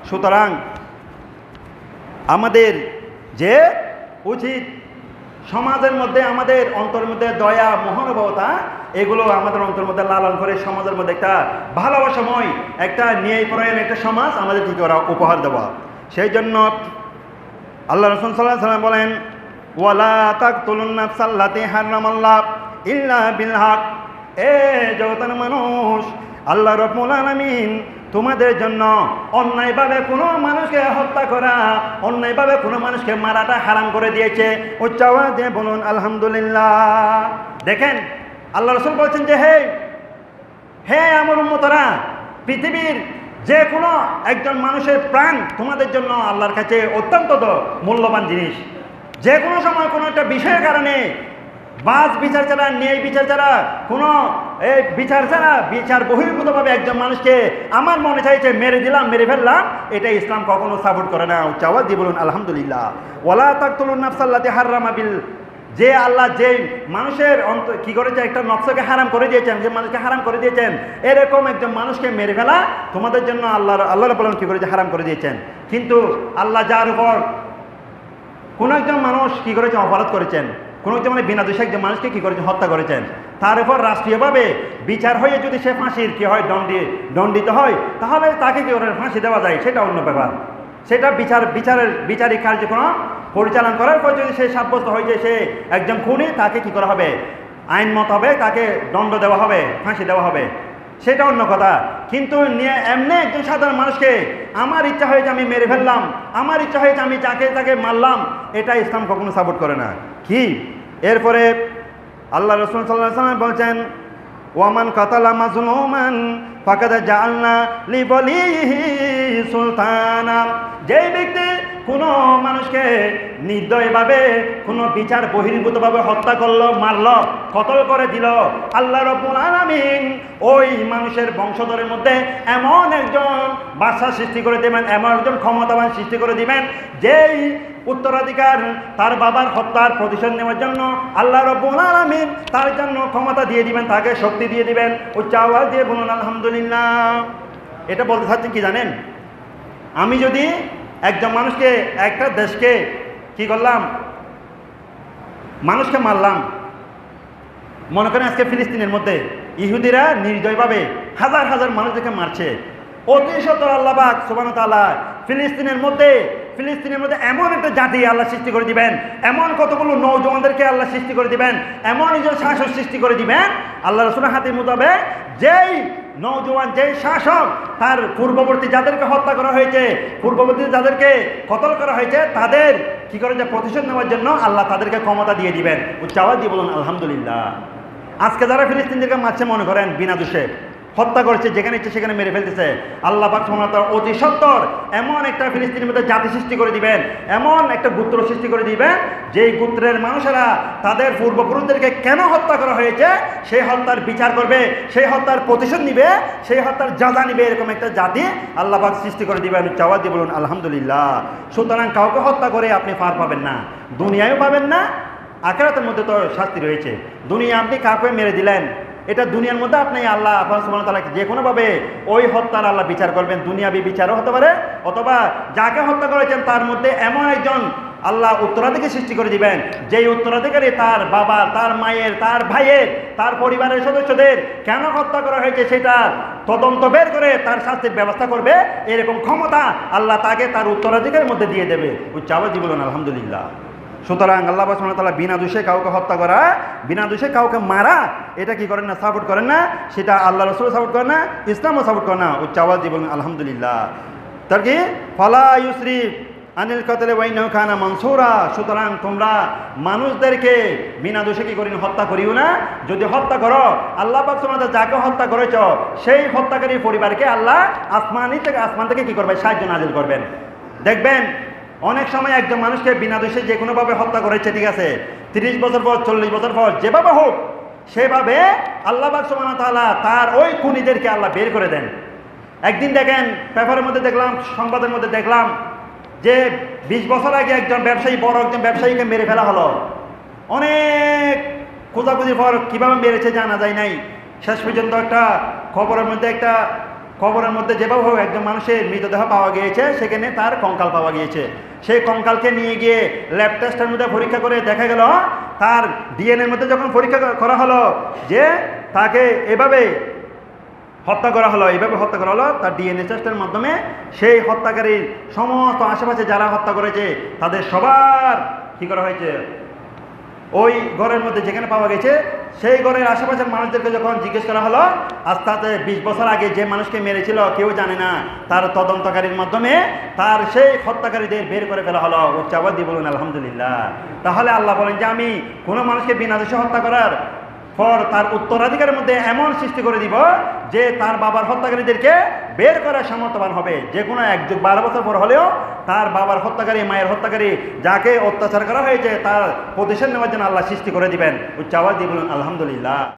সুতরাং আমাদের যে উচিত সমাজের মধ্যে আমাদের অন্তরের মধ্যে দয়া মহানুভবতা এগুলো আমাদের অন্তরের মধ্যে লালন করে সমাজের মধ্যে একটা ভালোবাসাময় একটা ন্যায়পরায়ণ একটা সমাজ আমাদের কি করা উপহার দেওয়া। সেই জন্য আল্লাহ রাসূল সাল্লাল্লাহু আলাইহি ওয়াসাল্লাম বলেন, ওয়ালা তাকতুলুন নাফসাল্লাতী হারামাল্লাহ ইল্লা বিল হক। এ জগতের মানুষ, আল্লাহ রাব্বুল আলামিন তোমাদের জন্য অন্যায়ভাবে কোনো মানুষকে হত্যা করা, অন্যায়ভাবে কোনো মানুষকে মারাটা হারাম করে দিয়েছে। উচ্চ আওয়াজে বলুন আলহামদুলিল্লাহ। দেখেন আল্লাহ রাসূল বলছেন যে হে আমার উম্মতরা, পৃথিবীর যে কোনো একজন মানুষের প্রাণ তোমাদের জন্য আল্লাহর কাছে অত্যন্ত মূল্যবান জিনিস। যে কোনো সময় কোনো একটা বিষয়ের কারণে বাস বিচার ছাড়া, ন্যায় বিচার ছাড়া, কোনো বিচার ছাড়া, বিচার বহির্ভূতভাবে একজন মানুষকে আমার মনে চাইছে মেরে দিলাম, মেরে ফেললাম, এটা ইসলাম কখনো সাপোর্ট করে না। উচ্চ আওয়াজ দিয়ে বলুন আলহামদুলিল্লাহ। ওয়ালা তাকতুলুন নাফসাল্লাতী হারামা বিল, যে আল্লাহ যে মানুষের কি করেছে একটা নফসকে হারাম করে দিয়েছেন, যে মানুষকে হারাম করে দিয়েছেন, এরকম একজন মানুষকে মেরে ফেলা তোমাদের জন্য আল্লাহ রাব্বুল আলামিন কি করেছে হারাম করে দিয়েছেন। কিন্তু আল্লাহ যার উপর কোনো একজন মানুষ কি করেছে অপরাধ করেছেন, কোনো একজন মানে বিনা দোষে একজন মানুষকে কি করেছেন হত্যা করেছেন, তার উপর রাষ্ট্রীয়ভাবে বিচার হয়ে যদি সে ফাঁসির কি হয় দণ্ডিত হয়, তাহলে তাকে কি করে ফাঁসি দেওয়া যায়, সেটা অন্য ব্যাপার। সেটা বিচারিক কার্যক্রম পরিচালনা করার পর যদি সে সাব্যস্ত হয় যে সে একজন খুনি, তাকে কি করা হবে, আইন মত হবে, তাকে দণ্ড দেওয়া হবে, ফাঁসি দেওয়া হবে, সেটা অন্য কথা। কিন্তু এমনি একজন সাধারণ মানুষকে আমার ইচ্ছা হয়েছে আমি মেরে ফেললাম, আমার ইচ্ছা হয়েছে আমি তাকে মারলাম, এটা ইসলাম কখনো সাপোর্ট করে না। কি এরপরে আল্লাহ রাসূল সাল্লাল্লাহু আলাইহি ওয়াসাল্লাম বলছেন, ওয়ামান কাতালা মাজলুমান ফাকাদ জাআলনা লিওয়ালিহি সুলতানা। যেই ব্যক্তি কোনো মানুষকে নির্দয়ভাবে কোনো বিচার বহির্ভূতভাবে হত্যা করলো, মারলো, কতল করে দিল, আল্লাহ রাব্বুল আলামিন ওই মানুষের বংশধরের মধ্যে এমন একজন বাদশা সৃষ্টি করে দেবেন, এমন একজন ক্ষমতাবান সৃষ্টি করে দিবেন, যেই উত্তরাধিকার তার বাবার হত্যার প্রতিশোধ নেওয়ার জন্য আল্লাহ রাব্বুল আলামিন তার জন্য ক্ষমতা দিয়ে দিবেন, তাকে শক্তি দিয়ে দিবেন। উচ্চ আওয়াজ দিয়ে বলুন আলহামদুলিল্লাহ। এটা বলতে চাচ্ছেন কি জানেন, আমি যদি একজন মানুষকে, একটা দেশকে কি করলাম, মানুষকে মারলাম, মনে করেন আজকে ফিলিস্তিনের মধ্যে ইহুদিরা নির্দয়ভাবে হাজার হাজার মানুষদেরকে মারছে, অতি সত্বর আল্লাহ পাক সুবহানাহু ওয়া তাআলা ফিলিস্তিনের মধ্যে এমন একটা জাতি আল্লাহ সৃষ্টি করে দিবেন, এমন কতগুলো নওজওয়ানদেরকে আল্লাহ সৃষ্টি করে দিবেন, এমন একজন শাসক সৃষ্টি করে দিবেন আল্লাহ রাসূলের হাদিস মোতাবেক, যেই নওজওয়ান, যেই শাসক তার পূর্ববর্তী যাদেরকে হত্যা করা হয়েছে, পূর্ববর্তী যাদেরকে কতল করা হয়েছে, তাদের কি করে যে প্রতিশোধ নেওয়ার জন্য আল্লাহ তাদেরকে ক্ষমতা দিয়ে দিবেন। উচ্চ আওয়াজ দিয়ে বলুন আলহামদুলিল্লাহ। আজকে যারা ফিলিস্তিনদেরকে মারছে, মনে করেন বিনা দোষে হত্যা করেছে, যেখানে ইচ্ছে সেখানে মেরে ফেলতেছে, আল্লাহ পাক সুবহানাহু ওয়া তাআলা অতি সত্বর এমন একটা ফিলিস্তিনের মধ্যে জাতি সৃষ্টি করে দিবেন, এমন একটা গোত্র সৃষ্টি করে দিবেন, যেই গোত্রের মানুষেরা তাদের পূর্বপুরুষদেরকে কেন হত্যা করা হয়েছে সেই হত্যার বিচার করবে, সেই হত্যার প্রতিশোধ নিবে, সেই হত্যার যাজা নিবে, এরকম একটা জাতি আল্লাহ পাক সৃষ্টি করে দিবেন। চাওয়া দিয়ে বলুন আলহামদুলিল্লাহ। সুতরাং কাউকে হত্যা করে আপনি পার পাবেন না, দুনিয়ায়ও পাবেন না, আখিরাতের মধ্যে তো শাস্তি রয়েছে। দুনিয়া আপনি কাউকে মেরে দিলেন, এটা দুনিয়ার মধ্যে আপনি আল্লাহ সুবহানাহু ওয়া তাআলা যে কোনোভাবে ওই হত্যার আল্লাহ বিচার করবেন, দুনিয়াবি বিচারও হতে পারে, অথবা যাকে হত্যা করেছেন তার মধ্যে এমন একজন আল্লাহ উত্তরাধিকারী সৃষ্টি করে দিবেন, যেই উত্তরাধিকারী তার বাবার, তার মায়ের, তার ভাইয়ের, তার পরিবারের সদস্যদের কেন হত্যা করা হয়েছে সেটা তদন্ত বের করে তার শাস্তির ব্যবস্থা করবে, এরকম ক্ষমতা আল্লাহ তাকে তার উত্তরাধিকারের মধ্যে দিয়ে দেবে। উচ্চ আওয়াজে বলুন আলহামদুলিল্লাহ। সুতরাং আল্লাহ সুবহানাহু ওয়া তাআলা বিনা দোষে কাউকে হত্যা করা, বিনা দোষে কাউকে মারা, এটা কি করেন না, সাপোর্ট করেন না, সেটা আল্লাহ রাসূল সাপোর্ট করেন না, ইসলামও সাপোর্ট করে না। উচ্চ আওয়াজ দিয়ে বলুন আলহামদুলিল্লাহ। তার কি ফালা ইউসরিফ আনিল কাতলে ওয়া ইন্নাহু কানা মানসুরা। সুতরাং তোমরা মানুষদেরকে বিনা দোষে কি করিন, হত্যা করিও না। যদি হত্যা করো, আল্লাহ পাক সুবহানাহু ওয়া তাআলা যাকে হত্যা করেছ সেই হত্যাকারীর পরিবারকে আল্লাহ আসমান থেকে কি করবে, সাহায্য নাজিল করবেন। দেখবেন অনেক সময় একজন মানুষকে বিনা দোষে যে কোনোভাবে হত্যা করেছে, ঠিক আছে, 30 বছর পর, 40 বছর পর, যেভাবে হোক সেভাবে আল্লাহ পাক সুবহানাহু ওয়া তাআলা তার ওই খুনিদেরকে আল্লাহ বের করে দেন। একদিন দেখেন পেপারের মধ্যে দেখলাম, সংবাদের মধ্যে দেখলাম যে 20 বছর আগে একজন ব্যবসায়ী, বড় একজন ব্যবসায়ীকে মেরে ফেলা হলো। অনেক খোঁজাখুঁজির পর কীভাবে মেরেছে জানা যায় নাই। শেষ পর্যন্ত একটা খবরের মধ্যে একটা কবরের মধ্যে যেভাবে হোক একজন মানুষের মৃতদেহ পাওয়া গিয়েছে, সেখানে তার কঙ্কাল পাওয়া গিয়েছে। সেই কঙ্কালকে নিয়ে গিয়ে ল্যাব টেস্টের মধ্যে পরীক্ষা করে দেখা গেল তার ডিএনএর মধ্যে যখন পরীক্ষা করা হলো যে তাকে এভাবে হত্যা করা হলো, এইভাবে হত্যা করা হলো, তার ডিএনএ টেস্টের মাধ্যমে সেই হত্যাকারীর সমস্ত আশেপাশে যারা হত্যা করেছে তাদের সবার কী করা হয়েছে, ওই ঘরের মধ্যে যেখানে পাওয়া গেছে সেই ঘরের আশেপাশের মানুষদেরকে যখন জিজ্ঞেস করা হলো, আস্তে আস্তে 20 বছর আগে যে মানুষকে মেরেছিল কেউ জানে না, তার তদন্তকারীর মাধ্যমে তার সেই হত্যাকারীদের বের করে ফেলা হলো। উচ্চ আওয়াজ দিয়ে বলুন আলহামদুলিল্লাহ। তাহলে আল্লাহ বলেন যে আমি কোনো মানুষকে বিনা দোষে হত্যা করার পর তার উত্তরাধিকারের মধ্যে এমন সৃষ্টি করে দিব যে তার বাবার হত্যাকারীদেরকে বের করার সামর্থ্যবান হবে। যে কোনো 1 যুগ 12 বছর পর হলেও তার বাবার হত্যাকারী, মায়ের হত্যাকারী, যাকে অত্যাচার করা হয়েছে তার প্রতিশোধ নেওয়ার জন্য আল্লাহ সৃষ্টি করে দিবেন। উচ্চ আওয়াজ দিয়ে বলুন আলহামদুলিল্লাহ।